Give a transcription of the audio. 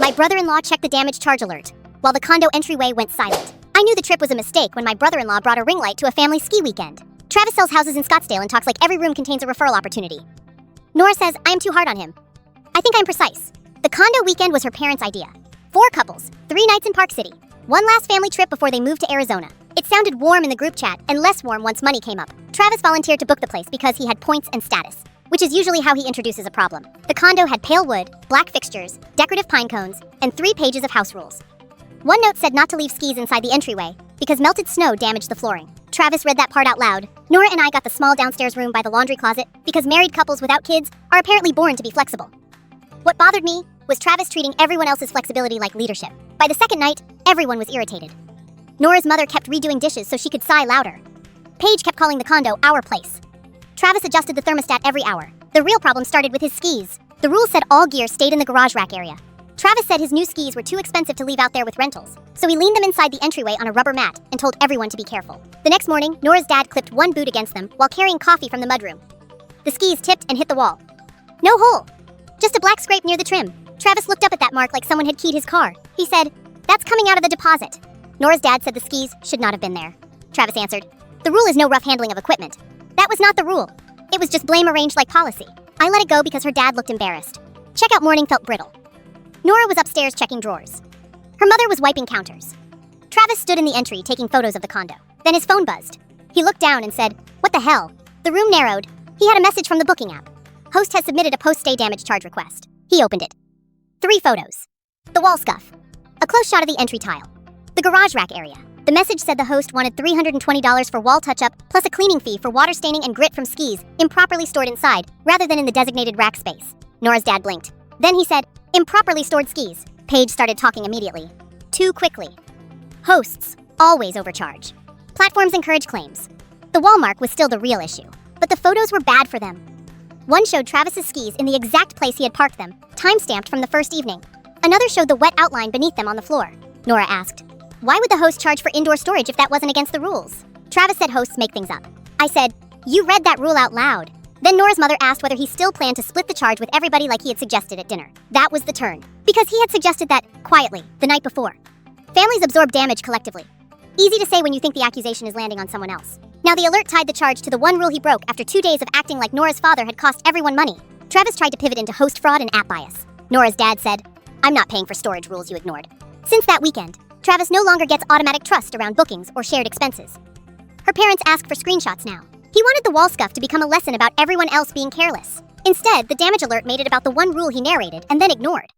My brother-in-law checked the damage charge alert, while the condo entryway went silent. I knew the trip was a mistake when my brother-in-law brought a ring light to a family ski weekend. Travis sells houses in Scottsdale and talks like every room contains a referral opportunity. Nora says I am too hard on him. I think I'm precise. The condo weekend was her parents' idea. 4 couples, 3 nights in Park City, 1 last family trip before they moved to Arizona. It sounded warm in the group chat and less warm once money came up. Travis volunteered to book the place because he had points and status, which is usually how he introduces a problem. The condo had pale wood, black fixtures, decorative pine cones, and 3 pages of house rules. One note said not to leave skis inside the entryway because melted snow damaged the flooring. Travis read that part out loud. Nora and I got the small downstairs room by the laundry closet because married couples without kids are apparently born to be flexible. What bothered me was Travis treating everyone else's flexibility like leadership. By the second night, everyone was irritated. Nora's mother kept redoing dishes so she could sigh louder. Paige kept calling the condo our place. Travis adjusted the thermostat every hour. The real problem started with his skis. The rule said all gear stayed in the garage rack area. Travis said his new skis were too expensive to leave out there with rentals, so he leaned them inside the entryway on a rubber mat and told everyone to be careful. The next morning, Nora's dad clipped one boot against them while carrying coffee from the mudroom. The skis tipped and hit the wall. No hole, just a black scrape near the trim. Travis looked up at that mark like someone had keyed his car. He said, "That's coming out of the deposit." Nora's dad said the skis should not have been there. Travis answered, "The rule is no rough handling of equipment." That was not the rule. It was just blame arranged like policy. I let it go because her dad looked embarrassed. Checkout morning felt brittle. Nora was upstairs checking drawers. Her mother was wiping counters. Travis stood in the entry taking photos of the condo. Then his phone buzzed. He looked down and said, "What the hell?" The room narrowed. He had a message from the booking app. Host has submitted a post-stay damage charge request. He opened it. 3 photos. The wall scuff. A close shot of the entry tile. The garage rack area. The message said the host wanted $320 for wall touch-up, plus a cleaning fee for water staining and grit from skis improperly stored inside, rather than in the designated rack space. Nora's dad blinked. Then he said, "Improperly stored skis." Paige started talking immediately. Too quickly. Hosts always overcharge. Platforms encourage claims. The wall mark was still the real issue, but the photos were bad for them. One showed Travis's skis in the exact place he had parked them, time-stamped from the first evening. Another showed the wet outline beneath them on the floor. Nora asked, "Why would the host charge for indoor storage if that wasn't against the rules?" Travis said hosts make things up. I said, "You read that rule out loud." Then Nora's mother asked whether he still planned to split the charge with everybody like he had suggested at dinner. That was the turn. Because he had suggested that, quietly, the night before. Families absorb damage collectively. Easy to say when you think the accusation is landing on someone else. Now the alert tied the charge to the one rule he broke after 2 days of acting like Nora's father had cost everyone money. Travis tried to pivot into host fraud and app bias. Nora's dad said, "I'm not paying for storage rules you ignored." Since that weekend, Travis no longer gets automatic trust around bookings or shared expenses. Her parents ask for screenshots now. He wanted the wall scuff to become a lesson about everyone else being careless. Instead, the damage alert made it about the one rule he narrated and then ignored.